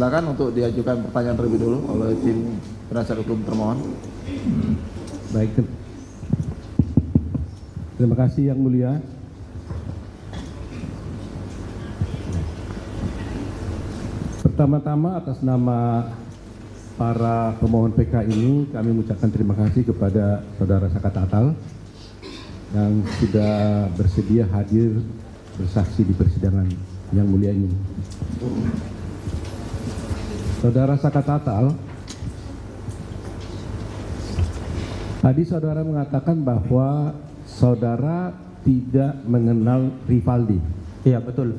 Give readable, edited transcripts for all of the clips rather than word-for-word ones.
Silakan untuk diajukan pertanyaan terlebih dulu oleh tim penasihat hukum termohon. Baik, terima kasih Yang Mulia. Pertama-tama atas nama para pemohon PK ini kami mengucapkan terima kasih kepada Saudara Sakat Tatal yang sudah bersedia hadir bersaksi di persidangan yang mulia ini. Saudara Sakat Tatal, tadi saudara mengatakan bahwa saudara tidak mengenal Rivaldi. Iya, betul.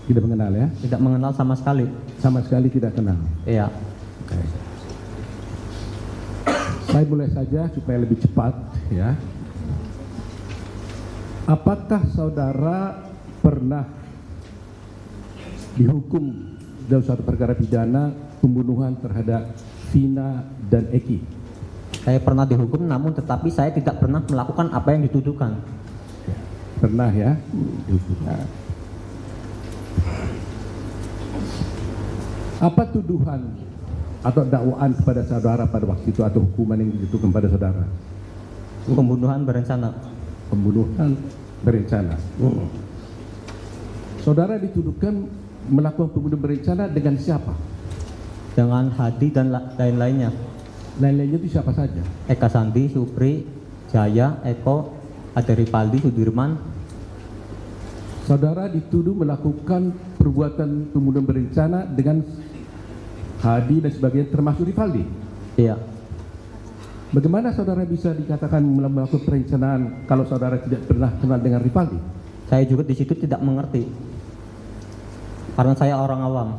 Tidak mengenal ya? Tidak mengenal sama sekali. Sama sekali tidak kenal. Iya. Oke. Saya mulai saja supaya lebih cepat ya. Apakah saudara pernah dihukum dalam suatu perkara pidana pembunuhan terhadap Vina dan Eki? Saya pernah dihukum, namun tetapi saya tidak pernah melakukan apa yang dituduhkan. Pernah ya? Dihukum. Nah. Apa tuduhan atau dakwaan kepada saudara pada waktu itu atau hukuman yang dijatuhkan pada saudara? Pembunuhan berencana. Pembunuhan berencana. Saudara dituduhkan melakukan pembunuhan berencana dengan siapa? Dengan Hadi dan lain-lainnya. Lain-lainnya itu siapa saja? Eka Sandi, Supri, Jaya, Eko, ada Rivaldi, Sudirman. Saudara dituduh melakukan perbuatan pembunuhan berencana dengan Hadi dan sebagainya termasuk Rivaldi. Iya. Bagaimana saudara bisa dikatakan melakukan perencanaan kalau saudara tidak pernah kenal dengan Rivaldi? Saya juga di situ tidak mengerti. Karena saya orang awam.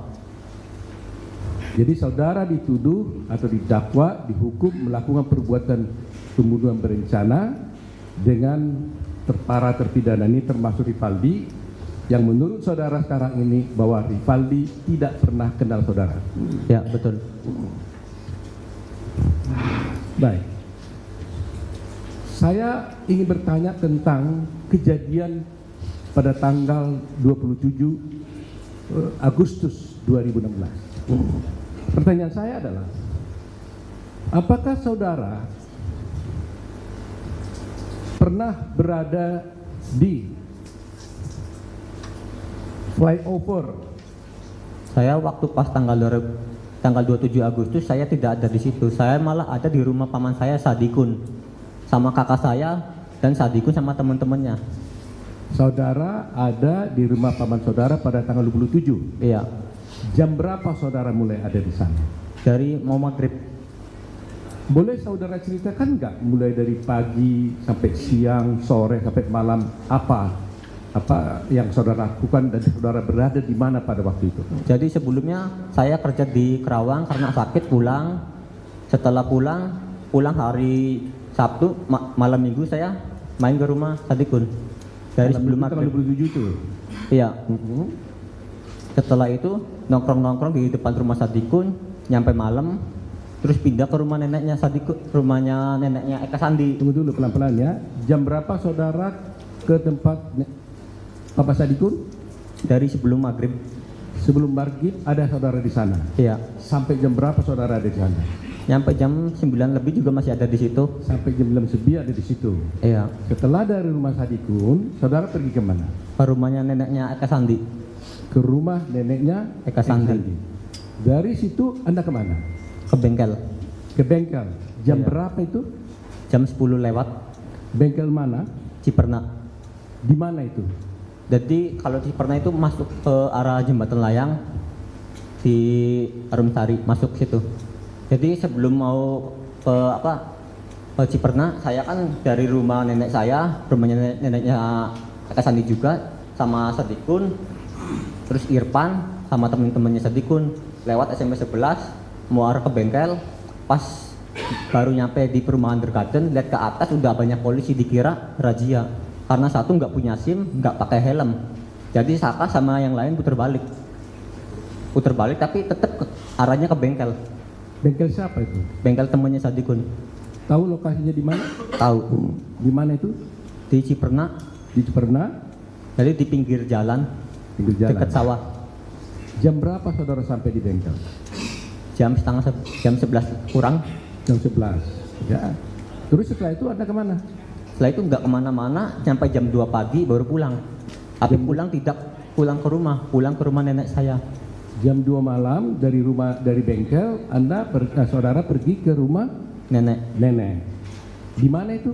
Jadi saudara dituduh atau didakwa, dihukum melakukan perbuatan pembunuhan berencana dengan para terpidana ini termasuk Rivaldi, yang menurut saudara sekarang ini bahwa Rivaldi tidak pernah kenal saudara. Ya, betul. Baik. Saya ingin bertanya tentang kejadian pada tanggal 27 Agustus 2016. Pertanyaan saya adalah, apakah saudara pernah berada di flyover? Saya waktu pas tanggal 27 Agustus saya tidak ada di situ. Saya malah ada di rumah paman saya, Sadikun, sama kakak saya, dan Sadikun sama teman-temannya. Saudara ada di rumah paman saudara pada tanggal 27? Iya. Jam berapa saudara mulai ada di sana? Dari mau maghrib. Boleh saudara ceritakan nggak mulai dari pagi sampai siang, sore sampai malam, apa yang saudara lakukan dan saudara berada di mana pada waktu itu? Jadi sebelumnya saya kerja di Kerawang karena sakit, pulang. Setelah pulang hari Sabtu, malam Minggu saya main ke rumah Sadikun. Dari sebelum maghrib. Tanggal 27 itu? Iya. Setelah itu nongkrong di depan rumah Sadikun, nyampe malam, terus pindah ke rumah neneknya Sadikun, rumahnya neneknya Eka Sandi. Tunggu dulu pelan-pelan ya. Jam berapa saudara ke tempat Papa Sadikun? Dari sebelum maghrib. Sebelum maghrib ada saudara di sana? Iya. Sampai jam berapa saudara ada di sana? Nyampe jam 9 lebih juga masih ada di situ. Sampai jam 9 ada di situ. Iya. Setelah dari rumah Sadikun, saudara pergi ke mana? Ke rumahnya neneknya Eka Sandi. Ke rumah neneknya Eka Sandi. Dari situ Anda kemana? Ke bengkel. Ke bengkel. Jam Iya. berapa itu? Jam 10 lewat. Bengkel mana? Ciperna. Di mana itu? Jadi kalau Ciperna itu masuk ke arah Jembatan Layang di Arumsari, masuk situ. Jadi sebelum mau ke Ciperna, saya kan dari rumah nenek saya, rumahnya neneknya Eka Sandi juga, sama Sadikun, terus Irfan sama temen-temennya Sadikun lewat SMP 11 mau arah ke bengkel. Pas baru nyampe di perumahan Dergaden, lihat ke atas udah banyak polisi, dikira razia karena satu nggak punya SIM, nggak pakai helm. Jadi Saka sama yang lain putar balik tapi tetap arahnya ke bengkel. Bengkel siapa itu? Bengkel temannya Sadikun. Tahu lokasinya di mana? Tahu. Di mana itu? Di Ciperna. Di Ciperna? Jadi di pinggir jalan. Pinggir jalan. Dekat sawah. Jam berapa saudara sampai di bengkel? jam 11 kurang. Jam 11. Ya. Terus setelah itu Anda kemana? Setelah itu nggak kemana-mana, sampai jam 2 pagi baru pulang. Tapi pulang tidak pulang ke rumah, pulang ke rumah nenek saya. Jam 2 malam dari bengkel saudara pergi ke rumah nenek. Di mana itu?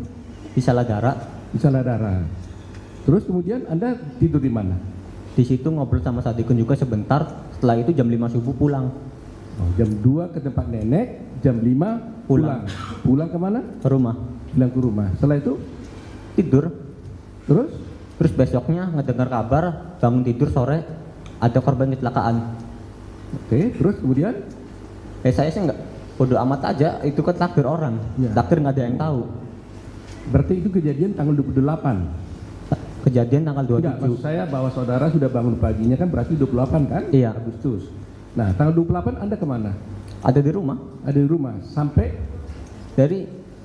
Di Saladara. Di Saladara. Terus kemudian Anda tidur di mana? Di situ ngobrol sama Sadikun juga sebentar. Setelah itu jam 5 subuh pulang. Oh, jam 2 ke tempat nenek, jam 5 pulang. Pulang kemana? Ke rumah. Pulang ke rumah. Setelah itu Tidur. terus Besoknya ngedengar kabar, bangun tidur sore ada korban kecelakaan. oke, terus kemudian Saya sih nggak, bodo amat aja, itu kan takdir orang. Ya. Takdir nggak ada yang tahu. berarti itu kejadian tanggal 28. Kejadian tanggal Tidak, maksud 27. saya bahwa saudara sudah bangun paginya kan berarti 28 kan? Iya. Agustus. Nah, tanggal 28 Anda kemana? Ada di rumah. Ada di rumah. Sampai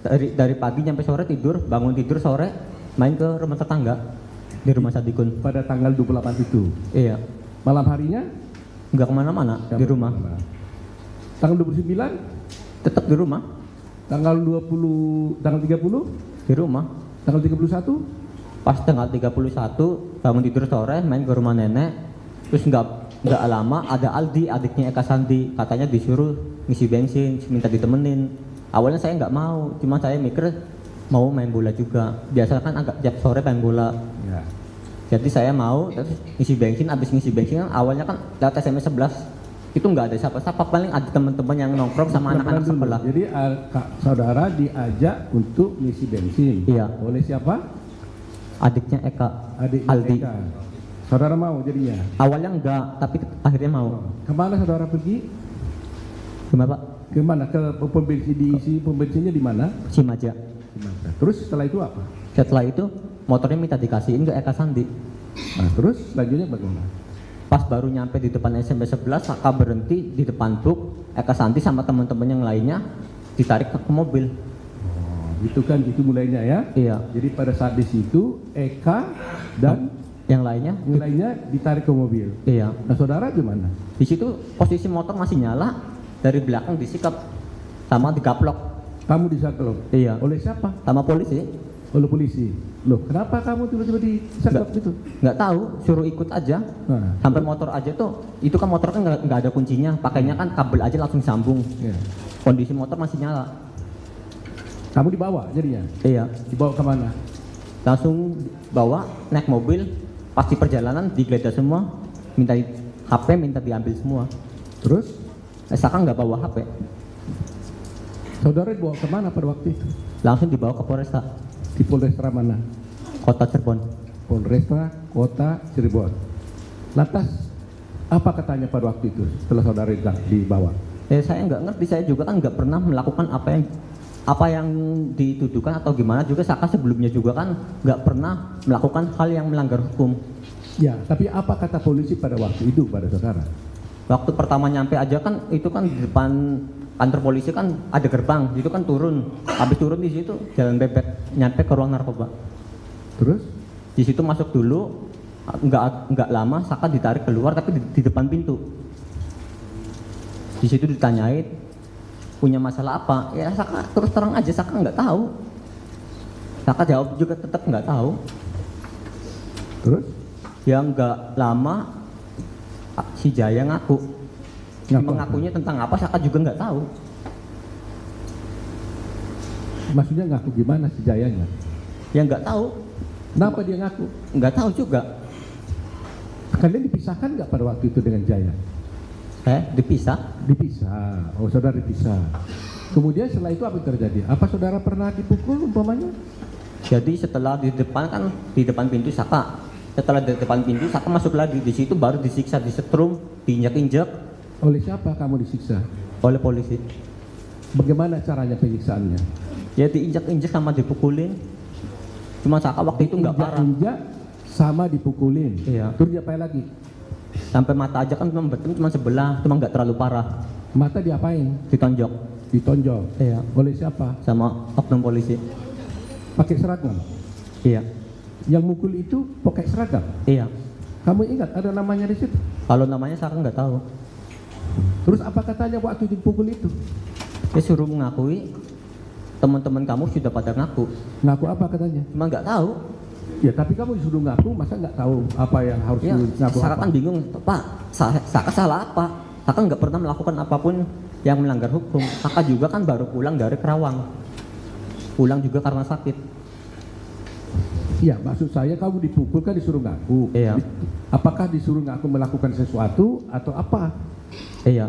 Dari pagi sampai sore tidur, bangun tidur sore main ke rumah tetangga di rumah Sadikun. pada tanggal 28 itu. Iya. Malam harinya? Nggak kemana-mana, di rumah. Tanggal 29? Tetap di rumah. Tanggal 20, tanggal 30? Di rumah. Tanggal 31? Pas tanggal 31 bangun tidur sore main ke rumah nenek. Terus nggak lama ada Aldi, adiknya Eka Sandi, katanya disuruh ngisi bensin, minta ditemenin. Awalnya saya nggak mau, cuma saya mikir mau main bola juga. Biasa kan agak tiap sore main bola. Ya. Jadi saya mau, terus ngisi bensin, habis ngisi bensin kan awalnya kan lewat SMS 11 itu nggak ada siapa-siapa, paling ada teman-teman yang nongkrong sama anak-anak Dulu. sekolah. Jadi saudara diajak untuk ngisi bensin. Iya. Oleh siapa? Adiknya Eka, Adiknya Aldi. Eka. Saudara mau jadinya? Awalnya enggak, tapi akhirnya mau. Kemana saudara pergi? Gimana Pak? Kemana? Ke pom bensin, diisi pom bensinnya di mana? Cimaja. Terus setelah itu apa? Setelah itu motornya minta dikasihin ke Eka Sandi. Nah, terus selanjutnya bagaimana? Pas baru nyampe di depan SMP 11, Saka berhenti di depan truk. Eka Sandi sama teman-teman yang lainnya ditarik ke mobil. Oh, itu kan itu mulainya ya? Iya. Jadi pada saat di situ Eka dan Yang lainnya? yang lainnya ditarik ke mobil. Iya. Nah, saudara gimana? Di situ posisi motor masih nyala, dari belakang disikap sama digaplok. Kamu disaklok? Iya. Oleh siapa? Sama polisi. Oleh polisi. Loh, kenapa kamu tiba-tiba disaklok gitu? Nggak tahu, suruh ikut aja. Nah, Sampai motor aja tuh, itu kan motor kan nggak ada kuncinya, pakainya kan kabel aja langsung sambung. ya. Kondisi motor masih nyala. Kamu dibawa jadinya? Iya. Dibawa kemana? Langsung bawa naik mobil, pasti perjalanan digeledah semua, minta HP minta diambil semua. Terus Saka nggak bawa HP, saudara dibawa kemana pada waktu itu? langsung dibawa ke Polresta Di Polrestra mana? Kota Cirebon. Polrestra Kota Cirebon. Lantas apa katanya pada waktu itu setelah saudara dibawa? Saya nggak ngerti, saya juga kan nggak pernah melakukan apa yang dituduhkan atau gimana. Juga Saka sebelumnya juga kan nggak pernah melakukan hal yang melanggar hukum. Ya, tapi apa kata polisi pada waktu itu pada saudara? Waktu pertama nyampe aja kan itu kan di depan kantor polisi kan ada gerbang, itu kan turun. Habis turun di situ jalan bebek nyampe ke ruang narkoba. Terus? Di situ masuk dulu, nggak lama Saka ditarik keluar tapi di depan pintu. Di situ ditanyain punya masalah apa? Ya Saka terus terang aja Saka nggak tahu. Saka jawab juga tetap nggak tahu. Terus? Ya nggak lama si Jaya ngaku. Mengakunya tentang apa Saka juga nggak tahu. Maksudnya ngaku gimana si Jayanya? Ya nggak tahu. Kenapa dia ngaku? Nggak tahu juga. Kalian dipisahkan nggak pada waktu itu dengan Jaya? Dipisah. Dipisah. Oh, saudara dipisah. Kemudian setelah itu apa yang terjadi? Apa saudara pernah dipukul umpamanya? Jadi setelah di depan kan di depan pintu Saka. Setelah di depan pintu Saka masuk lagi, di situ baru disiksa, disetrum, diinjak-injak Oleh siapa kamu disiksa? oleh polisi. Bagaimana caranya penyiksaannya? Ya diinjak-injak sama dipukulin. Cuma Saka waktu itu nggak parah. Injak sama dipukulin. Iya. Terus diapain lagi? Sampai mata aja kan cuma sebelah, cuma nggak terlalu parah. Mata diapain? Ditonjok. Ditonjok. Iya. Oleh siapa? Sama oknum polisi. Pakai seragam. Iya. Yang mukul itu pakai seragam. Iya. Kamu ingat ada namanya di situ? Kalau namanya saya kan nggak tahu. Terus apa katanya waktu dipukul itu? Dia suruh mengakui, teman-teman kamu sudah pada ngaku. Ngaku apa katanya? Cuma nggak tahu. Ya tapi kamu disuruh ngaku, masa nggak tahu apa yang harus Ya, ngaku saya apa? kan bingung, Pak, saya salah apa? Saya kan nggak pernah melakukan apapun yang melanggar hukum. Saya juga kan baru pulang dari Kerawang. Pulang juga karena sakit. Iya, maksud saya kamu dipukul kan disuruh ngaku. Iya. Apakah disuruh ngaku melakukan sesuatu atau apa? Iya,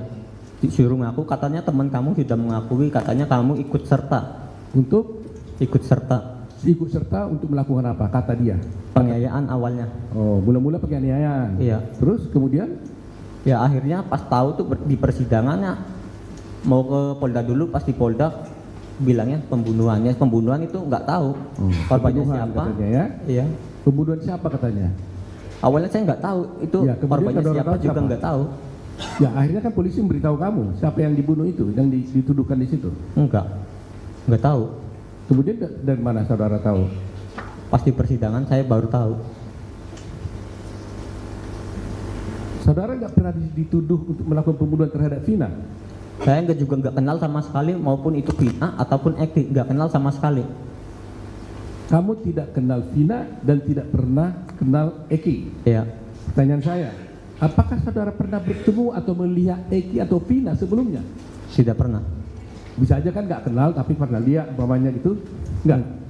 disuruh ngaku, katanya teman kamu sudah mengakui, katanya kamu ikut serta. Untuk Ikut serta ikut serta untuk melakukan apa? Kata dia. penganiayaan awalnya. Oh, mula-mula penganiayaan. Iya. Terus kemudian Ya akhirnya pas tahu tuh di persidangannya mau ke Polda dulu, pas di Polda bilangnya pembunuhan itu nggak tahu korbannya pembunuhan siapa. katanya ya. Iya. Pembunuhan siapa katanya? Awalnya saya nggak tahu itu Ya, kemudian korbannya saudara siapa tahu juga siapa? nggak tahu. Ya akhirnya kan polisi memberitahu kamu siapa yang dibunuh itu, yang dituduhkan di situ. Nggak tahu. Kemudian dari mana saudara tahu? Pas di persidangan saya baru tahu. Saudara nggak pernah dituduh untuk melakukan pembunuhan terhadap Vina? Saya nggak kenal sama sekali, maupun itu Vina ataupun Eki, nggak kenal sama sekali. Kamu tidak kenal Vina dan tidak pernah kenal Eki. Iya. Pertanyaan saya, apakah saudara pernah bertemu atau melihat Eki atau Vina sebelumnya? Tidak pernah. Bisa aja kan nggak kenal tapi pernah lihat umpamanya gitu?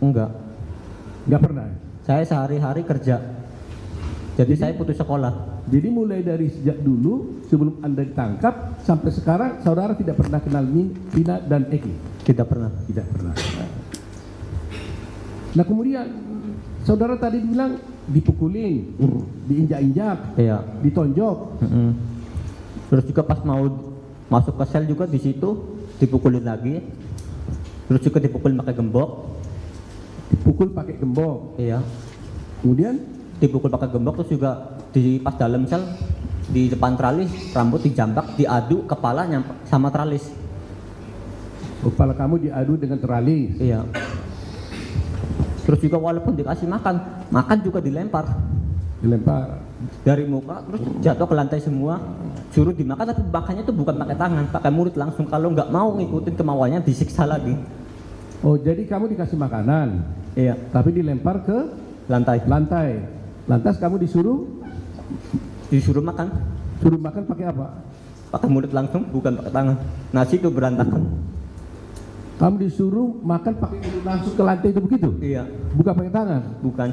Enggak. Nggak pernah. Saya sehari-hari kerja. Jadi saya putus sekolah. Jadi mulai dari sejak dulu sebelum Anda ditangkap sampai sekarang saudara tidak pernah kenal Vina dan Eki? Tidak pernah. Tidak pernah. Nah kemudian saudara tadi bilang dipukulin, diinjak-injak, Iya. ditonjok. Terus juga pas mau masuk ke sel juga di situ dipukulin lagi. Terus juga dipukul pakai gembok. Dipukul pakai gembok. Iya. Kemudian Dipukul pakai gembok, terus juga di pas dalam sel di depan tralis rambut dijambak, diadu kepala sama tralis. kepala kamu diadu dengan teralis. Iya. Terus juga walaupun dikasih makan juga dilempar Dilempar. dari muka, terus jatuh ke lantai semua. Suruh dimakan tapi makannya itu bukan pakai tangan, pakai mulut langsung. Kalau nggak mau ngikutin kemauannya disiksa lagi. Oh jadi kamu dikasih makanan, Iya. tapi dilempar ke Lantai. lantai. Lantas kamu disuruh Disuruh makan pakai apa? pakai mulut langsung, bukan pakai tangan. Nasi itu berantakan. Kamu disuruh makan pakai mulut langsung ke lantai itu begitu? Iya. Bukan pakai tangan. Bukan.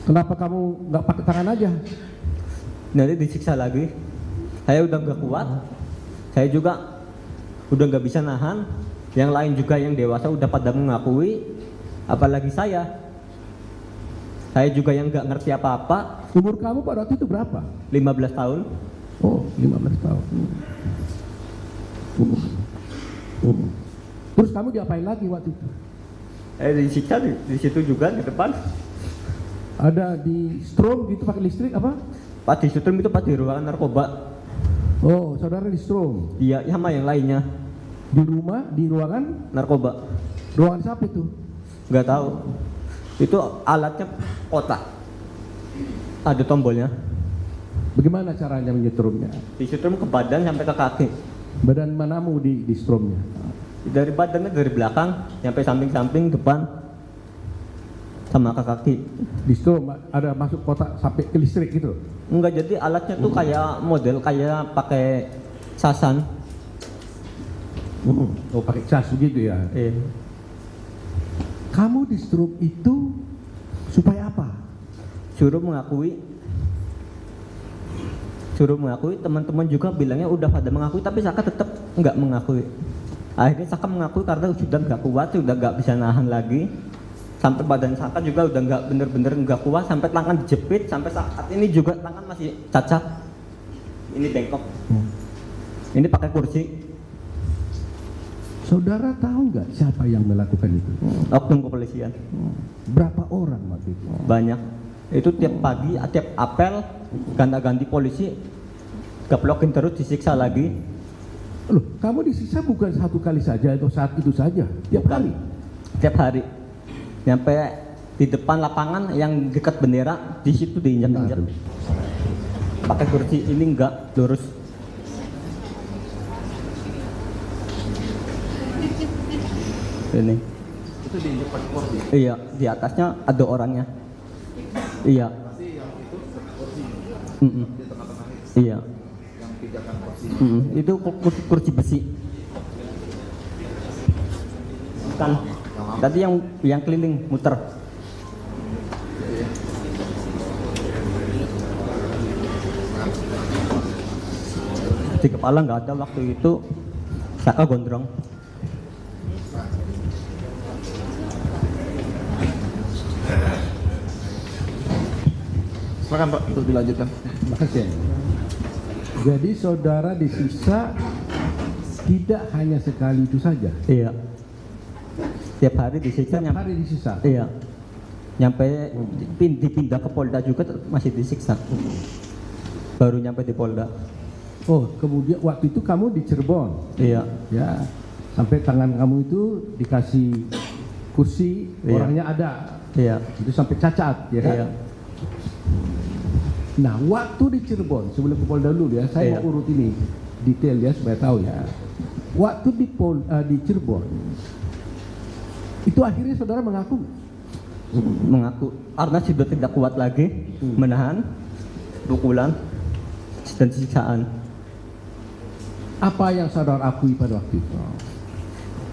Kenapa kamu nggak pakai tangan aja? Nanti disiksa lagi. Saya udah nggak kuat. Saya juga udah nggak bisa nahan. Yang lain juga yang dewasa udah pada mengakui. Apalagi saya. Saya juga yang nggak ngerti apa-apa. Umur kamu pada waktu itu berapa? 15 tahun. Oh, 15 tahun. Terus kamu diapain lagi waktu itu? Disiksa di situ juga di depan. Ada di strom gitu pakai listrik apa? Pas di sutrum itu pas di ruangan narkoba. Oh, saudara di strom. Iya, sama yang lainnya. Di rumah, di ruangan? Narkoba. Ruangan siapa itu? Nggak tahu. Itu alatnya kotak. Ada tombolnya. Bagaimana caranya menyetrumnya? Disetrum ke badan sampai ke kaki. Badan manamu di stromnya? Dari badannya dari belakang sampai samping-samping, depan sama ke kaki. Di strom ada masuk kotak sampai ke listrik gitu? Enggak, jadi alatnya tuh kayak model kayak pakai sasan. Oh, pakai cas begitu ya? Kamu di strom itu supaya apa? Suruh mengakui, teman-teman juga bilangnya udah pada mengakui, tapi Saka tetap nggak mengakui. Akhirnya Saka mengakui karena sudah nggak kuat, sudah nggak bisa nahan lagi. Sampai badan Saka juga udah nggak bener-bener nggak kuat, sampai tangan dijepit, sampai saat ini juga tangan masih cacat. Ini bengkok. Ini pakai kursi. Saudara tahu nggak siapa yang melakukan itu? Oknum kepolisian. Berapa orang waktu itu? Banyak. Itu tiap pagi, tiap apel, ganti-ganti polisi, geplokin terus, disiksa lagi. Loh, kamu disiksa bukan satu kali saja atau saat itu saja? Tiap kali? Tiap hari. Sampai di depan lapangan yang dekat bendera, di situ diinjak-injak. pakai kursi ini enggak lurus. Ini. Itu diinjek pakai kursi. Iya, di atasnya ada orangnya. Iya. Mm-mm. Di tengah-tengah itu Iya. yang pijakan kursi. Itu kursi besi. Bukan. Tadi yang keliling muter. Di kepala nggak ada waktu itu. Saka gondrong. Silakan Pak untuk dilanjutkan. Makasih. Jadi saudara disiksa tidak hanya sekali itu saja. Iya. Tiap hari disiksa. Setiap hari disiksa. Iya. Nyampe dipindah ke Polda juga masih disiksa. Baru nyampe di Polda. Oh, kemudian waktu itu kamu di Cirebon. Iya. Ya. Sampai tangan kamu itu dikasih kursi, Iya. orangnya ada. Iya. Itu sampai cacat, ya kan? Iya. Nah, waktu di Cirebon, sebelum ke Polda dulu ya, saya Iya. mau urut ini detail ya supaya tahu ya. Waktu di Cirebon, itu akhirnya saudara mengaku. Karena sudah tidak kuat lagi menahan pukulan dan siksaan. Apa yang saudara akui pada waktu itu?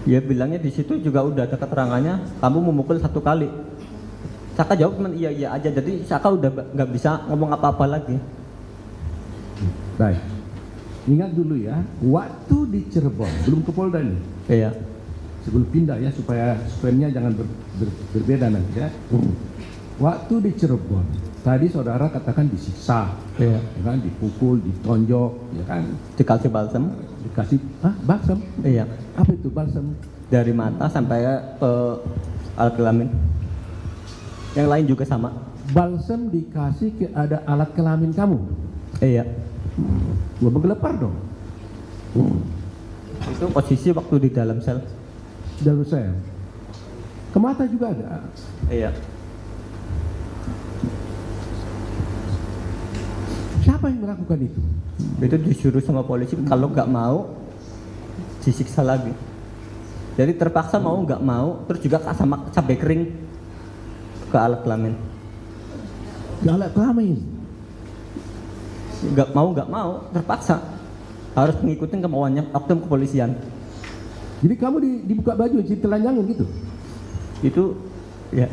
Ya bilangnya di situ juga udah ada keterangannya, kamu memukul 1 kali. Saka jawab cuma iya aja, jadi Saka udah nggak bisa ngomong apa-apa lagi. Baik. Ingat dulu ya, waktu di Cirebon, belum ke Polda ini. Iya. Sebelum pindah ya, supaya spennya jangan berbeda nanti ya. Waktu di Cirebon, tadi saudara katakan disiksa, Iya. ya kan, dipukul, ditonjok, ya kan, Dikasih balsem. dikasih balsam. Iya. Apa itu balsam? Dari mata sampai ke alat kelamin. Yang lain juga sama. Balsam dikasih ke ada alat kelamin kamu. Iya. Gua bergelepar dong. Itu posisi waktu di dalam sel. Dalam saya. Ke mata juga ada. Iya. Siapa yang melakukan itu? Itu disuruh sama polisi kalau nggak mau disiksa lagi. Jadi terpaksa mau nggak mau, terus juga sama cabai kering ke alat kelamin. Ke alat kelamin. Nggak mau terpaksa harus mengikuti kemauannya oknum kepolisian. Jadi kamu dibuka baju, ditelanjangin gitu? Itu ya.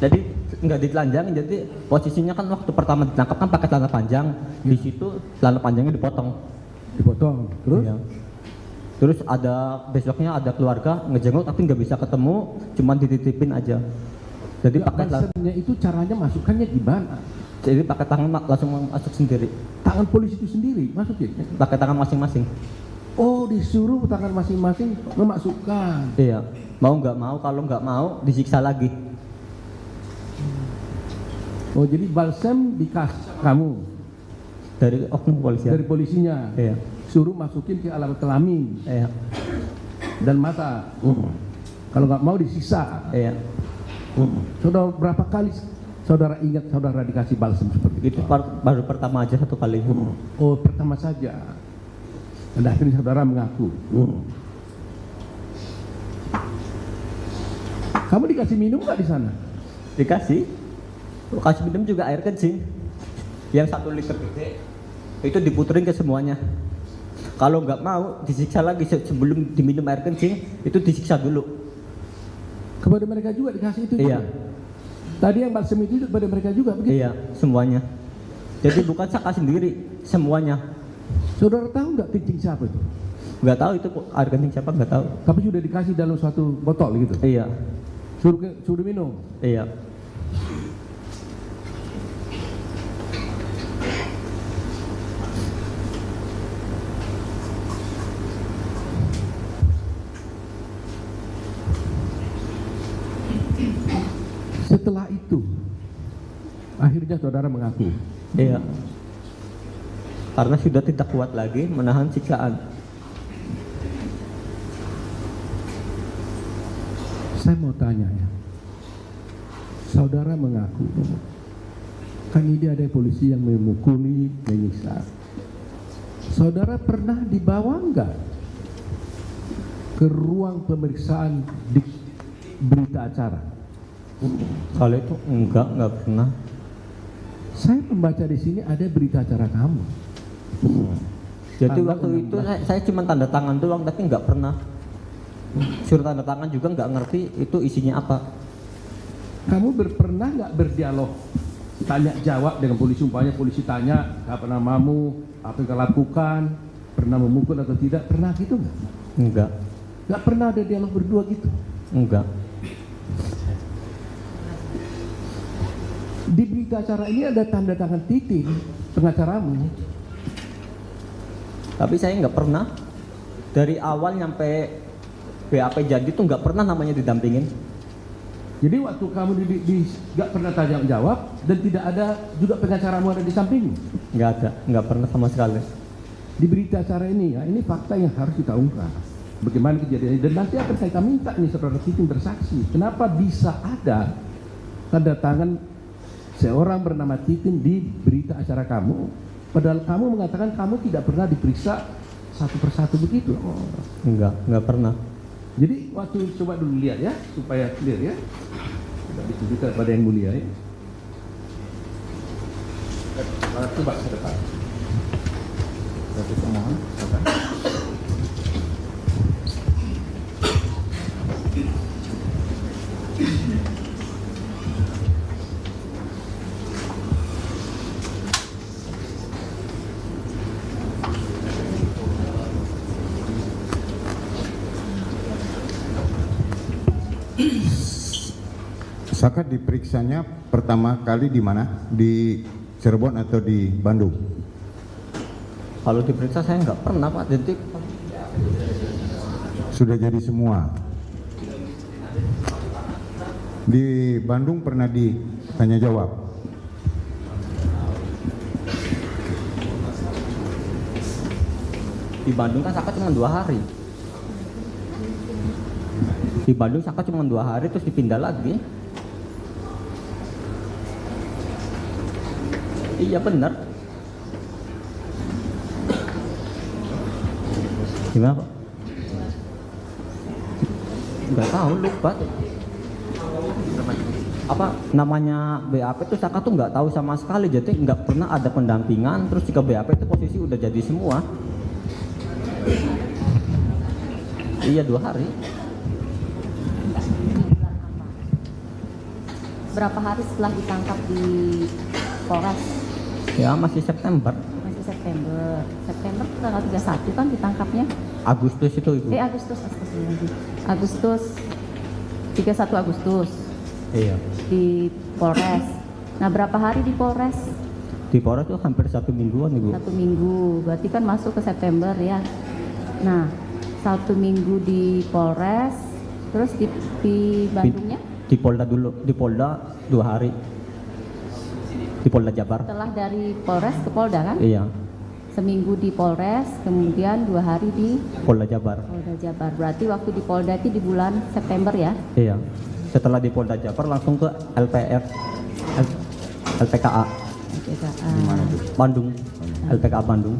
Jadi nggak ditelanjangin, jadi posisinya kan waktu pertama ditangkap kan pakai celana panjang. Di situ celana panjangnya dipotong. Dipotong. Terus? Iya. Terus ada besoknya ada keluarga ngejenguk tapi nggak bisa ketemu, cuma dititipin aja. Jadi pakai balsamnya itu caranya masukkannya gimana? jadi pakai tangan langsung masuk sendiri. Tangan polisi itu sendiri masukin? Pakai tangan masing-masing. Oh, disuruh tangan masing-masing memasukkan. Iya. Mau nggak mau, kalau nggak mau disiksa lagi. Oh, jadi balsam dikasih kamu Dari oknum kepolisian. dari polisinya. Iya. Suruh masukin ke alat kelamin Iya. dan mata. Kalau nggak mau disiksa. Iya. Saudara berapa kali saudara ingat saudara dikasih balsam seperti itu? Itu baru pertama aja 1 kali. Oh, pertama saja. Dan akhirnya saudara mengaku. Kamu dikasih minum nggak di sana? Dikasih. Kasih minum juga air kencing. Yang 1 liter gede itu diputerin ke semuanya. Kalau nggak mau disiksa lagi sebelum diminum air kencing itu disiksa dulu. Kepada mereka juga dikasih itu? Iya. juga? Tadi yang balsam itu kepada mereka juga begitu? Iya, semuanya. Jadi bukan Saka sendiri, semuanya. Saudara tahu nggak kencing siapa itu? Nggak tahu itu air kencing siapa, nggak tahu. Tapi sudah dikasih dalam suatu botol gitu? Iya. Suruh minum? Iya. Setelah itu akhirnya saudara mengaku. Iya. Karena sudah tidak kuat lagi menahan siksaan. Saya mau tanya ya, saudara mengaku Kan ini ada polisi yang memukuli, menyiksa. Saudara pernah dibawa enggak ke ruang pemeriksaan di berita acara? Kalau itu enggak pernah. Saya membaca di sini ada berita acara kamu. Jadi Tanggal waktu itu saya cuma tanda tangan doang, tapi nggak pernah suruh tanda tangan juga, nggak ngerti itu isinya apa. Kamu pernah nggak berdialog, tanya jawab dengan polisi, umpamanya polisi tanya apa namamu, apa yang kau lakukan, pernah memukul atau tidak, pernah gitu nggak? Enggak. Nggak pernah ada dialog berdua gitu. Enggak. Di berita acara ini ada tanda tangan Titin, pengacaramu. Tapi saya nggak pernah dari awal nyampe BAP jadi tuh nggak pernah namanya didampingin. Jadi waktu kamu nggak pernah tanya jawab dan tidak ada juga pengacaramu ada di sampingmu. Nggak ada, nggak pernah sama sekali. Di berita acara ini, ya, ini fakta yang harus kita ungkap. Bagaimana kejadian ini, dan nanti akan saya minta nih saudara Titin bersaksi. Kenapa bisa ada tanda tangan seorang bernama Titin di berita acara kamu, padahal kamu mengatakan kamu tidak pernah diperiksa satu persatu begitu. Oh. Nggak pernah. Jadi waktu coba dulu lihat ya, supaya clear ya, tidak ditujukan pada yang mulia ya. Coba ke depan. Berarti pemohon, silakan. Saka diperiksanya pertama kali di mana? Di Cirebon atau di Bandung? Kalau diperiksa saya nggak pernah Pak. Jadi Sudah jadi semua. Di Bandung pernah ditanya jawab? di Bandung kan Saka cuma 2 hari. Di Bandung Saka cuma 2 hari terus dipindah lagi. Iya benar. Gimana Pak? Nggak tahu, lupa. Apa namanya BAP itu Saka tuh nggak tahu sama sekali, jadi nggak pernah ada pendampingan. Terus jika BAP itu posisi udah jadi semua. Iya 2 hari. Berapa hari setelah ditangkap di Polres? Ya masih September. Masih September. September tanggal 31 kan ditangkapnya? Agustus itu Ibu. Agustus, Agustus 31 Agustus Iya. di Polres. Nah berapa hari di Polres? Di Polres itu hampir 1 mingguan Ibu. 1 minggu, berarti kan masuk ke September ya. Nah 1 minggu di Polres, terus di Bandungnya? Di Polda dulu, di Polda 2 hari. Di Polda Jabar. Setelah dari Polres ke Polda kan? Iya, Seminggu di Polres, kemudian 2 hari di Polda Jabar. Polda Jabar. Berarti waktu di Polda itu di bulan September ya? Iya. Setelah di Polda Jabar langsung ke LPKA Bandung. LPKA Bandung,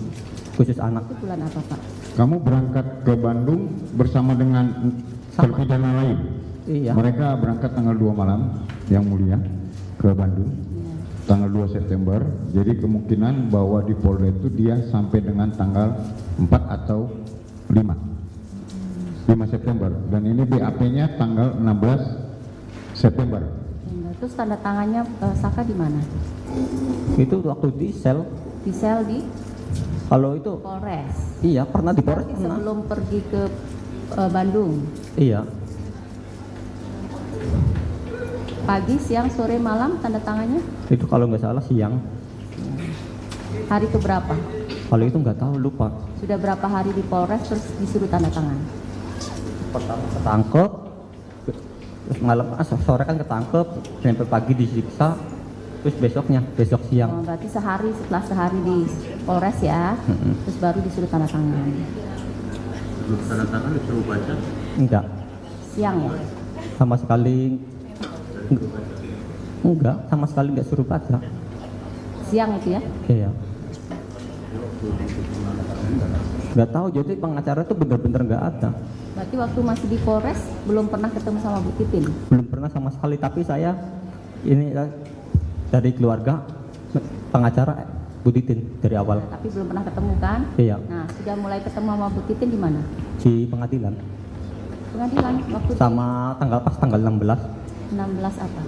khusus anak. Itu bulan apa Pak? Kamu berangkat ke Bandung bersama dengan terpidana lain? Iya. Mereka berangkat tanggal 2 malam, yang mulia, ke Bandung. Tanggal 2 September, jadi kemungkinan bahwa di Polda itu dia sampai dengan tanggal 4 atau 5 September, dan ini BAP-nya tanggal 16 September. Terus tanda tangannya Saka di mana? Itu waktu di sel. Di sel di Kalau itu Polres. iya pernah di Polres Berarti pernah. sebelum pergi ke Bandung. Iya. Pagi, siang, sore, malam tanda tangannya? Itu kalau nggak salah siang. Hari keberapa? Kalau itu nggak tahu, lupa. Sudah berapa hari di Polres terus disuruh tanda tangan? Pertama ketangkep, terus malam sore kan ketangkep, sampai pagi disiksa, terus besok siang. Berarti setelah sehari di Polres ya, terus baru disuruh tanda tangan. Tanda tangan disuruh baca? Enggak, Siang ya? sama sekali enggak, sama sekali enggak suruh baca. siang itu ya? Iya. Nggak tahu, jadi pengacara itu benar-benar nggak ada. Berarti waktu masih di Polres belum pernah ketemu sama Bu Titin? Belum pernah sama sekali, tapi saya ini dari keluarga pengacara Bu Titin dari awal. Tapi belum pernah ketemu kan? Iya. Nah, sudah mulai ketemu sama Bu Titin di mana? Di pengadilan. Pengadilan waktu Sama tanggal 16. 16 apa?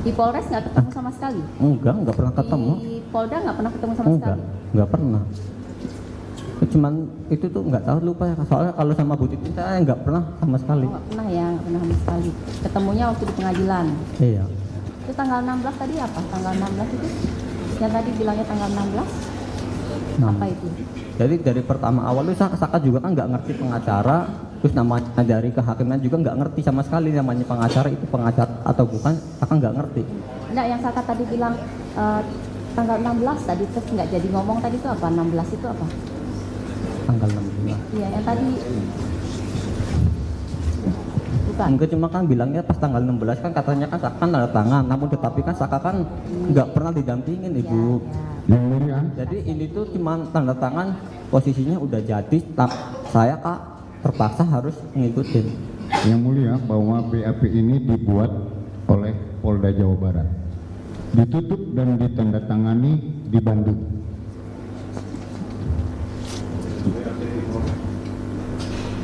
Di Polres nggak ketemu sama sekali? Enggak pernah ketemu. Di Polda nggak pernah ketemu sama sekali? Enggak pernah. Cuman itu tuh nggak tahu, lupa ya. Soalnya kalau sama Bu Titin saya nggak pernah sama sekali. Oh, nggak pernah ya, nggak pernah sama sekali. Ketemunya waktu di pengadilan. Iya. Itu tanggal 16 tadi apa? Tanggal 16 itu? Yang tadi bilangnya tanggal 16? Apa itu? Jadi dari pertama awal itu Saka juga kan nggak ngerti pengacara, terus namanya dari kehakiman juga nggak ngerti sama sekali namanya pengacara itu pengacara atau bukan, Saka nggak ngerti. Enggak, yang Saka tadi bilang tanggal 16 tadi, terus nggak jadi ngomong tadi itu apa? 16 itu apa? Tanggal 16. Iya, yang tadi bukan. Enggak, cuma kan bilangnya pas tanggal 16 kan katanya kan Saka tanda tangan, namun tetapi kan Saka kan nggak pernah didampingin Ibu. Yang mulia, Jadi ini tuh cuma tanda tangan, posisinya udah jadi, saya Kak terpaksa harus ngikutin. yang mulia bahwa BAP ini dibuat oleh Polda Jawa Barat, ditutup dan ditandatangani di Bandung.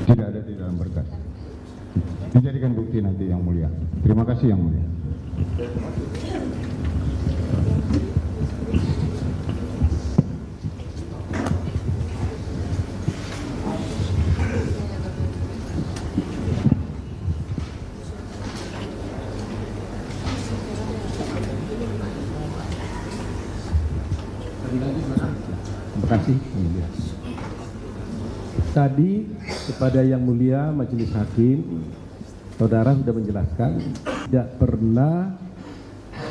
Tidak ada di dalam berkas. Dijadikan bukti nanti yang mulia. Terima kasih yang mulia. Terima kasih. Yang mulia. Tadi kepada Yang Mulia Majelis Hakim, saudara sudah menjelaskan tidak pernah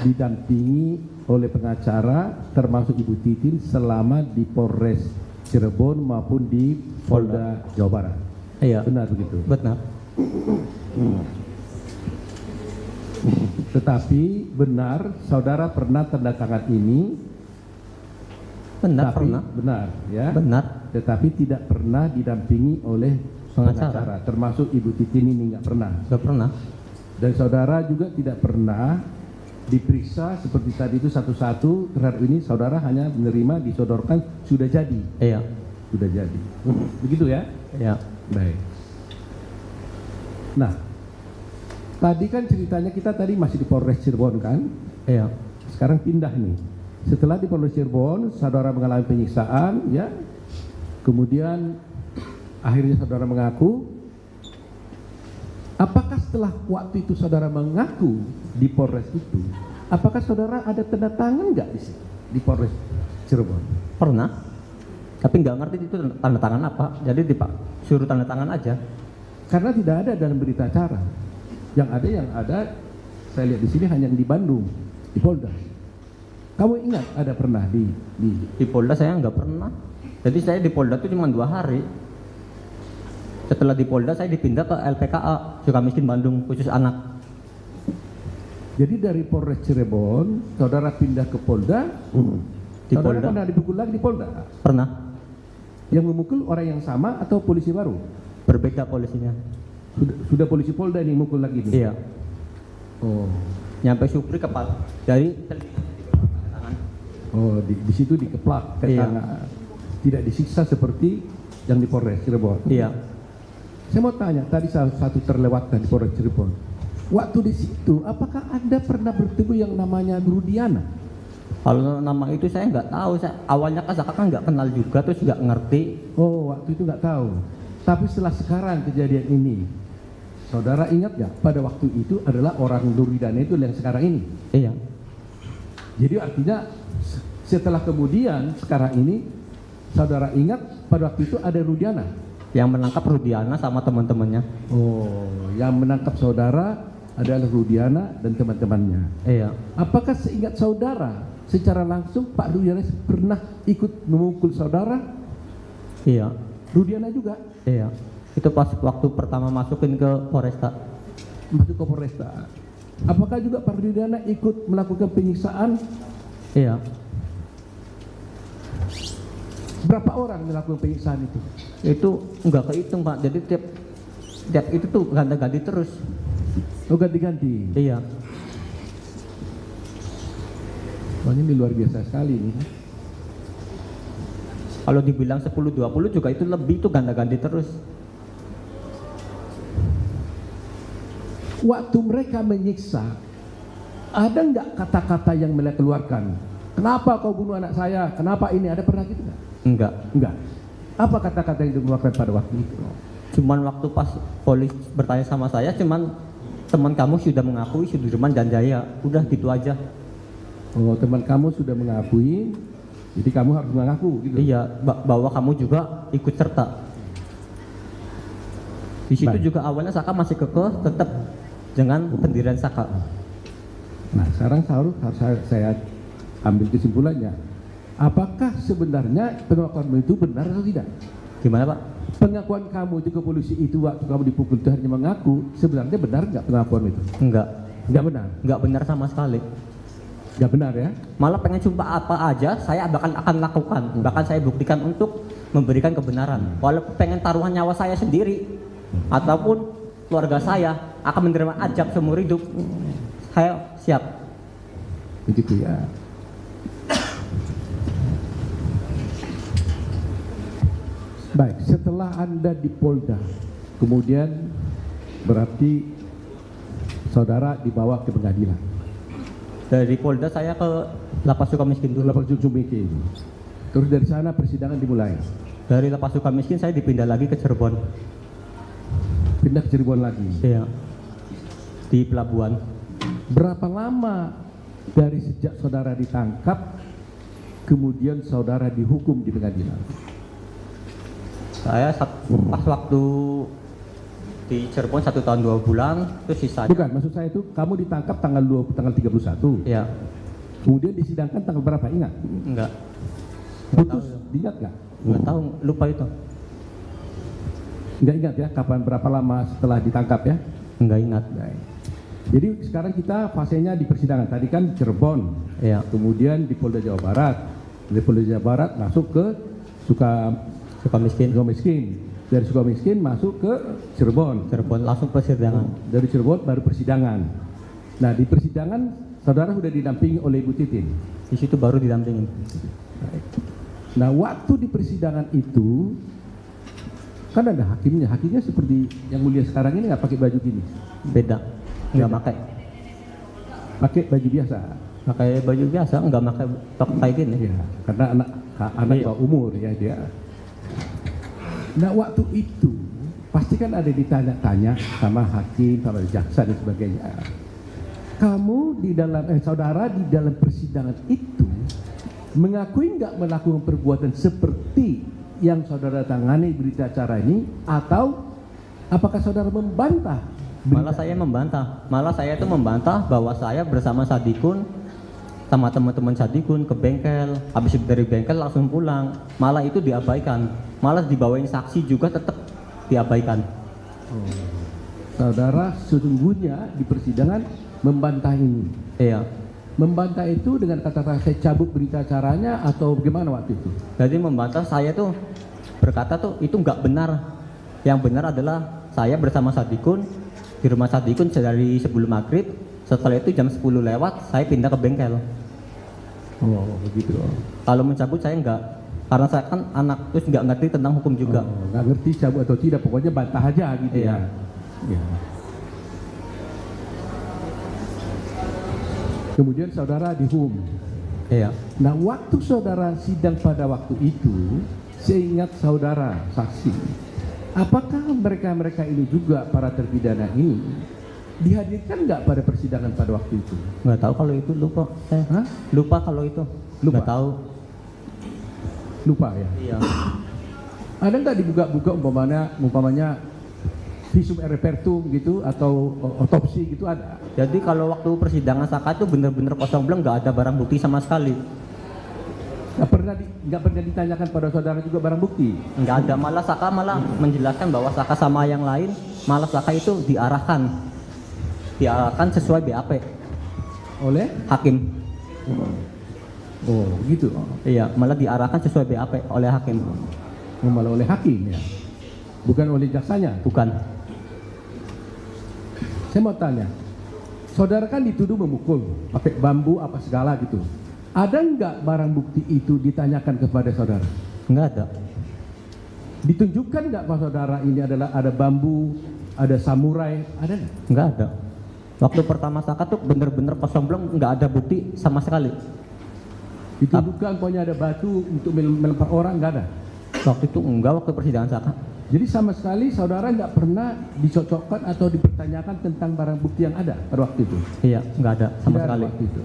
didampingi oleh pengacara termasuk Ibu Titin selama di Polres Cirebon maupun di Polda Jawa Barat. Iya. Benar begitu. Benar. Tetapi benar saudara pernah tanda tangan ini. Benar, Tapi, pernah. benar ya. Benar. Tetapi tidak pernah didampingi oleh pengacara, termasuk Ibu Titin ini nggak pernah. Nggak pernah. Dan saudara juga tidak pernah diperiksa seperti tadi itu satu-satu terhadap ini. Saudara hanya menerima disodorkan sudah jadi. Iya. Sudah jadi. Begitu ya? Iya. Baik. Nah, tadi kan ceritanya kita tadi masih di Polres Cirebon kan? Iya. Sekarang pindah nih. Setelah di Polres Cirebon, saudara mengalami penyiksaan, ya. Kemudian akhirnya saudara mengaku. Apakah setelah waktu itu saudara mengaku di Polres itu, apakah saudara ada tanda tangan nggak di situ, di Polres Cirebon? Pernah. Tapi nggak ngerti itu tanda tangan apa. Jadi suruh tanda tangan aja. Karena tidak ada dalam berita acara. Yang ada saya lihat di sini hanya di Bandung, di Polda. Kamu ingat ada pernah Di Polda saya nggak pernah. Jadi saya di Polda itu cuma 2 hari. Setelah di Polda saya dipindah ke LPKA Sukamiskin Bandung khusus anak. Jadi dari Polres Cirebon, saudara pindah ke Polda. Di Saudara Polda. pernah dipukul lagi di Polda? Pernah. Yang memukul orang yang sama atau polisi baru? Berbeda polisinya. Sudah polisi Polda ini mukul lagi nih? Iya. Oh, Nyampe Supri kepala. Dari oh di situ dikeplak ke Iya. tangan. Tidak disiksa seperti yang di Polres Cirebon. Iya. Saya mau tanya, tadi salah satu terlewatkan di Polres Cirebon. Waktu di situ, apakah Anda pernah bertemu yang namanya Rudiana? Kalau nama itu saya nggak tahu. Awalnya kan Saka kan nggak kenal juga, terus nggak ngerti. Oh, waktu itu nggak tahu. Tapi setelah sekarang kejadian ini, saudara ingat nggak pada waktu itu adalah orang Rudiana itu yang sekarang ini? Iya. Jadi artinya setelah kemudian sekarang ini, saudara ingat pada waktu itu ada Rudiana? Yang menangkap Rudiana sama teman-temannya. Oh, yang menangkap saudara adalah Rudiana dan teman-temannya. Iya. Apakah seingat saudara secara langsung Pak Rudiana pernah ikut memukul saudara? Iya. Rudiana juga Iya. Itu pas waktu pertama masukin ke Polresta. masuk ke Polresta. Apakah juga Pak Rudiana ikut melakukan penyiksaan? Iya. Berapa orang melakukan penyiksaan itu? Itu nggak kehitung Pak, jadi tiap itu tuh ganti-ganti terus. Oh, ganti-ganti. Iya. Wah, ini luar biasa sekali ini. Kalau dibilang 10-20 juga itu lebih, tuh ganti-ganti terus. Waktu mereka menyiksa, ada nggak kata-kata yang mereka keluarkan? Kenapa kau bunuh anak saya? Kenapa ini? Ada pernah gitu nggak? Enggak. Enggak. Apa kata-kata yang dikeluarkan pada waktu itu? Cuman waktu pas polisi bertanya sama saya, cuman teman kamu sudah mengakui Sudirman dan Jaya. Udah gitu aja. Oh, teman kamu sudah mengakui, jadi kamu harus mengaku gitu. Iya, bahwa kamu juga ikut serta. Di situ Baik. juga awalnya Saka masih kekeh tetap dengan pendirian Saka. Nah, sekarang harus saya ambil kesimpulannya. Apakah sebenarnya pengakuan itu benar atau tidak? Gimana Pak? Pengakuan kamu itu ke polisi itu waktu kamu dipukul itu hanya mengaku, sebenarnya benar nggak pengakuan itu? Enggak. Nggak benar. Enggak benar sama sekali. Nggak benar ya? Malah pengen sumpah apa aja saya akan lakukan. Bahkan saya buktikan untuk memberikan kebenaran. Walaupun pengen taruhan nyawa saya sendiri ataupun keluarga saya akan menerima azab seumur hidup, saya siap. Begitu ya. Baik, setelah Anda di Polda, kemudian berarti saudara dibawa ke pengadilan. Dari Polda saya ke Lapas Sukamiskin dulu. Lapas Sukamiskin. Terus dari sana persidangan dimulai. Dari Lapas Sukamiskin saya dipindah lagi ke Cirebon. Pindah ke Cirebon lagi. Iya. Di pelabuhan. Berapa lama dari sejak saudara ditangkap kemudian saudara dihukum di pengadilan? Saya pas waktu di Cirebon 1 tahun 2 bulan, terus sisanya. Bukan, maksud saya itu kamu ditangkap tanggal 31. Iya. Kemudian disidangkan tanggal berapa? Ingat? Enggak. Putus, diingat nggak? Enggak tahu, lupa itu. Nggak ingat ya, kapan berapa lama setelah ditangkap ya? Enggak ingat. Baik. Jadi sekarang kita fasenya di persidangan. Tadi kan Cirebon, Iya. kemudian di Polda Jawa Barat. Dari Polda Jawa Barat masuk ke Sukamiskin. Sukamiskin. Dari Sukamiskin masuk ke Cirebon. Cirebon langsung persidangan. Dari Cirebon baru persidangan. Nah, di persidangan saudara sudah didampingi oleh Ibu Titin. Di situ baru didampingin. Nah, waktu di persidangan itu kan ada hakimnya. Hakimnya seperti yang mulia sekarang ini nggak pakai baju gini, Beda. Enggak pakai. pakai baju biasa. Pakai baju biasa, enggak pakai pakai gini. Ya, karena anak Iya. bawah umur ya dia. Nah, waktu itu pasti kan ada ditanya-tanya sama hakim, sama jaksa dan sebagainya. Kamu di dalam saudara di dalam persidangan itu mengakui nggak melakukan perbuatan seperti yang saudara tangani berita acara ini, atau apakah saudara membantah? Malah saya membantah. Malah saya itu membantah bahwa saya bersama Sadikun sama teman-teman Sadikun ke bengkel. Habis dari bengkel langsung pulang. Malah itu diabaikan. Malah dibawain saksi juga tetap diabaikan. Saudara sesungguhnya di persidangan membantah ini. Iya. Membantah itu dengan kata-kata saya cabut berita acaranya atau bagaimana waktu itu? Jadi membantah saya tuh berkata tuh itu nggak benar. Yang benar adalah saya bersama Sadikun di rumah Sadikun dari sebelum maghrib. Setelah itu jam 10 lewat saya pindah ke bengkel. Oh begitu. Kalau mencabut saya enggak, karena saya kan anak terus nggak ngerti tentang hukum juga. Oh, nggak ngerti cabut atau tidak, pokoknya bantah aja gitu Iya. ya. Kemudian saudara dihukum. Iya. Nah, waktu saudara sidang pada waktu itu, seingat saudara saksi, apakah mereka ini juga para terpidana ini dihadirkan nggak pada persidangan pada waktu itu? Nggak tahu kalau itu, lupa. Hah? Lupa kalau itu. Lupa? Nggak tahu. Lupa ya. Iya. Ada nggak dibuka-buka umpamanya visum et repertum gitu atau otopsi gitu, ada? Jadi kalau waktu persidangan Saka itu bener-bener kosong belum, nggak ada barang bukti sama sekali. Nggak pernah ditanyakan pada saudara juga barang bukti? Nggak ada. Malah Saka malah menjelaskan bahwa Saka sama yang lain, malah Saka itu diarahkan sesuai BAP Oleh? hakim. Oh, gitu. Iya, malah diarahkan sesuai BAP oleh hakim. Malah oleh hakim ya. Bukan oleh jaksanya. Bukan. Saya mau tanya. Saudara kan dituduh memukul, pakai bambu apa segala gitu. Ada nggak barang bukti itu ditanyakan kepada saudara? Enggak ada. Ditunjukkan nggak Pak saudara ini adalah ada bambu, ada samurai, ada nggak? Enggak ada. Waktu pertama sakat tuh bener-bener kosong belum, nggak ada bukti sama sekali. Ditunjukkan pokoknya ada batu untuk melempar orang, nggak ada. Waktu itu enggak, waktu persidangan sakat. Jadi sama sekali saudara nggak pernah dicocokkan atau dipertanyakan tentang barang bukti yang ada pada waktu itu. Iya, nggak ada sama Tidak ada sekali. waktu itu.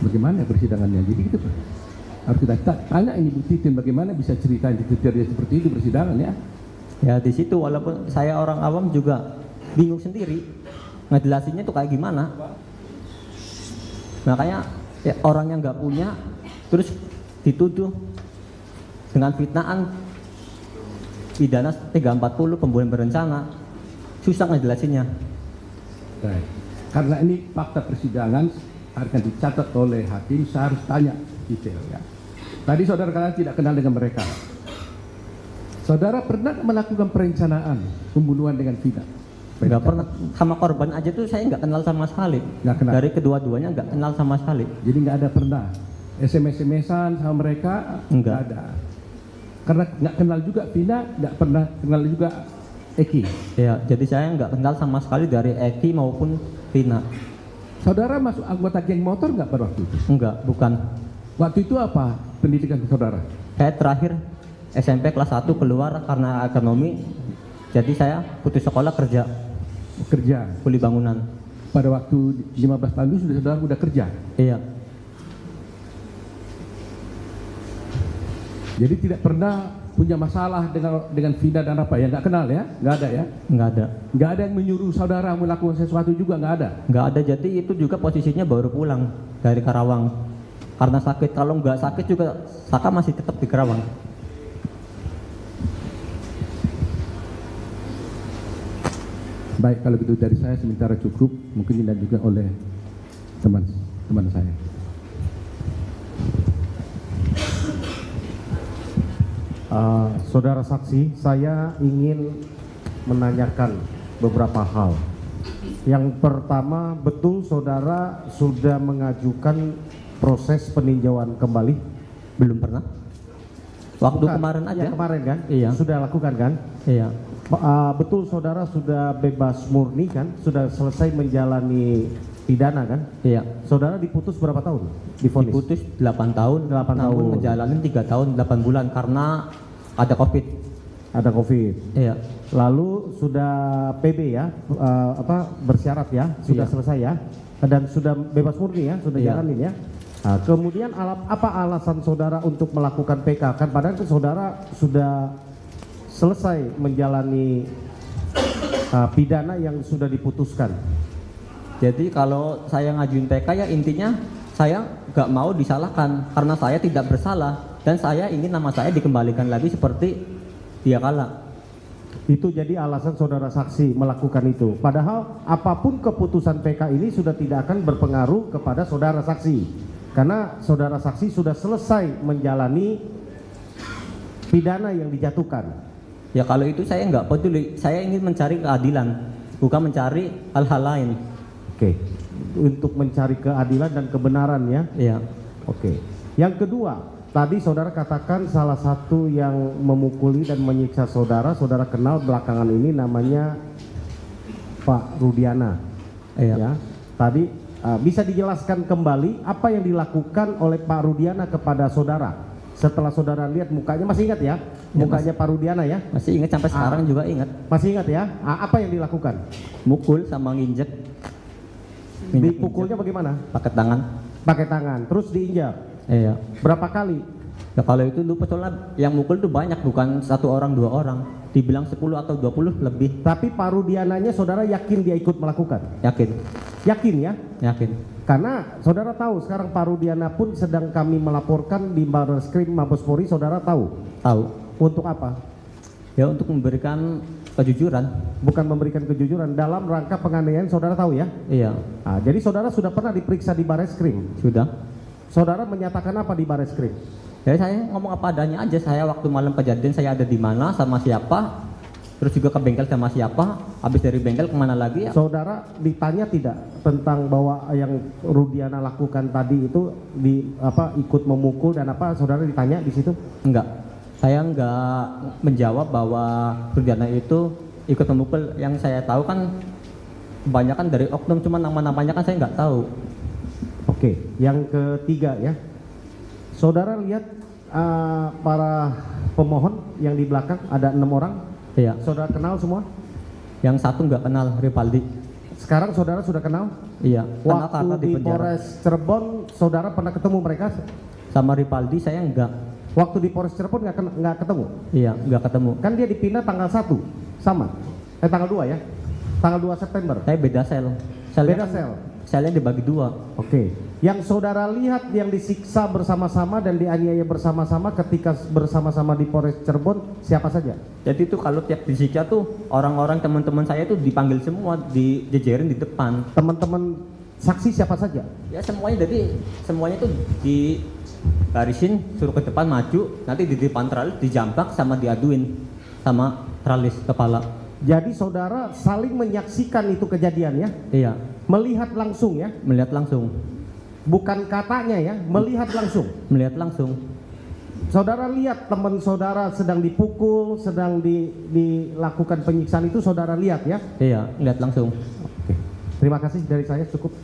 Bagaimana persidangannya? Jadi gitu Pak. Harus kita tanya ini bukti tim bagaimana bisa ceritain detailnya seperti itu persidangan ya. Ya di situ walaupun saya orang awam juga bingung sendiri ngejelasinnya tuh kayak gimana. Makanya ya, orang yang nggak punya terus dituduh dengan fitnaan pidana 340 pembunuhan berencana, susah ngejelasinnya. Baik. Karena ini fakta persidangan akan dicatat oleh hakim, saya harus tanya detail ya. Tadi saudara kalian tidak kenal dengan mereka. Saudara pernah melakukan perencanaan pembunuhan dengan Vina? Nggak pernah, sama korban aja tuh saya nggak kenal sama sekali. Nggak kenal. Dari kedua-duanya nggak kenal sama sekali. Jadi nggak ada pernah SMS-an sama mereka? Enggak. Ada. Karena nggak kenal juga Vina, nggak pernah kenal juga Eki. Ya, jadi saya nggak kenal sama sekali dari Eki maupun Vina. Saudara masuk anggota geng motor nggak pada waktu itu? Enggak, bukan. Waktu itu apa pendidikan saudara? Saya terakhir SMP kelas 1 keluar karena ekonomi. Jadi saya putus sekolah kerja, Kerja. kuli bangunan. Pada waktu 15 tahun itu saudara udah kerja. Iya. Jadi tidak pernah punya masalah dengan Vina dan apa ya? Nggak kenal ya? Nggak ada ya? Nggak ada. Nggak ada yang menyuruh saudara melakukan sesuatu juga, nggak ada. Nggak ada, jadi itu juga posisinya baru pulang dari Karawang. Karena sakit, kalau nggak sakit juga Saka masih tetap di Karawang. Baik, kalau gitu dari saya sementara cukup. Mungkin dilanjutkan oleh teman saya. Saudara saksi, saya ingin menanyakan beberapa hal. Yang pertama, betul saudara sudah mengajukan proses peninjauan kembali? Belum pernah. Waktu Bukan. kemarin aja. Ya, kemarin kan? Iya. Sudah lakukan kan? Iya. Betul saudara sudah bebas murni kan? Sudah selesai menjalani pidana kan? Iya. Saudara diputus berapa tahun? Divonis? Diputus 8 tahun, 8 namun tahun. ngejalanin 3 tahun 8 bulan karena ada COVID. Ada COVID. Iya. Lalu sudah PB ya, bersyarat ya, sudah Iya. selesai ya, dan sudah bebas murni ya, sudah Iya. jalanin ya. Nah, kemudian apa alasan saudara untuk melakukan PK? Kan padahal itu saudara sudah selesai menjalani pidana yang sudah diputuskan. Jadi kalau saya ngajuin PK ya intinya saya nggak mau disalahkan karena saya tidak bersalah dan saya ingin nama saya dikembalikan lagi seperti dia kala. Itu jadi alasan saudara saksi melakukan itu. Padahal apapun keputusan PK ini sudah tidak akan berpengaruh kepada saudara saksi. Karena saudara saksi sudah selesai menjalani pidana yang dijatuhkan. Ya kalau itu saya nggak peduli, saya ingin mencari keadilan, bukan mencari hal-hal lain. Oke. Untuk mencari keadilan dan kebenaran ya. Iya. Oke. Yang kedua, tadi saudara katakan salah satu yang memukuli dan menyiksa saudara kenal belakangan ini namanya Pak Rudiana. Iya. Ya. Tadi bisa dijelaskan kembali apa yang dilakukan oleh Pak Rudiana kepada saudara setelah saudara lihat mukanya, masih ingat ya? Mukanya Pak Rudiana ya? Masih ingat sampai sekarang juga ingat. Masih ingat ya? Apa yang dilakukan? Mukul sama nginjek. Dipukulnya bagaimana? Pakai tangan. Pakai tangan, terus diinjak. Iya. Berapa kali? Ya kalau itu lupa soalnya yang mukul tuh banyak, bukan 1 orang 2 orang. Dibilang 10 atau 20 lebih. Tapi Pak Rudiananya saudara yakin dia ikut melakukan? Yakin. Yakin ya? Yakin. Karena saudara tahu sekarang Pak Rudiana pun sedang kami melaporkan di Barreskrim Mabespori, saudara tahu? Tahu. Untuk apa? Ya untuk memberikan kejujuran. Bukan memberikan kejujuran, dalam rangka penganiayaan saudara tahu ya? Iya, Nah, jadi saudara sudah pernah diperiksa di Bareskrim. sudah. Saudara menyatakan apa di Bareskrim? Ya saya ngomong apa adanya aja, saya waktu malam kejadian saya ada di mana, sama siapa, terus juga ke bengkel sama siapa, habis dari bengkel kemana lagi ya. Saudara ditanya tidak tentang bahwa yang Rudiana lakukan tadi itu ikut memukul dan apa? Saudara ditanya di situ? Enggak, saya enggak menjawab bahwa Rudiana itu ikut memukul. Yang saya tahu kan kebanyakan dari oknum, cuma nama-namanya kan saya nggak tahu. Oke, yang ketiga ya. Saudara lihat para pemohon yang di belakang ada 6 orang. Iya, Saudara kenal semua? yang satu nggak kenal, Rivaldi. Sekarang saudara sudah kenal? Iya, kenal Waktu karena di penjara. Polres Cirebon, saudara pernah ketemu mereka? Sama Rivaldi saya enggak. Waktu di Polres Cirebon nggak ketemu? Iya, nggak ketemu. Kan dia dipindah tanggal 1, sama? Tanggal 2 ya? Tanggal 2 September? Saya beda sel. Beda sel? Selnya dibagi 2. Oke. Yang saudara lihat yang disiksa bersama-sama dan dianiaya bersama-sama ketika bersama-sama di Polres Cirebon, siapa saja? Jadi itu kalau tiap disiksa tuh orang-orang teman-teman saya tuh dipanggil semua, dijejerin di depan. Teman-teman saksi siapa saja? Ya semuanya, jadi semuanya tuh di barisin, suruh ke depan maju, nanti di depan tralis dijambak sama diaduin sama tralis kepala. Jadi saudara saling menyaksikan itu kejadian ya? Iya, Melihat langsung ya? melihat langsung. Bukan katanya ya, melihat langsung. Melihat langsung. Saudara lihat teman saudara sedang dipukul, sedang dilakukan penyiksaan itu saudara lihat ya? Iya, lihat langsung. Oke. Terima kasih dari saya, cukup.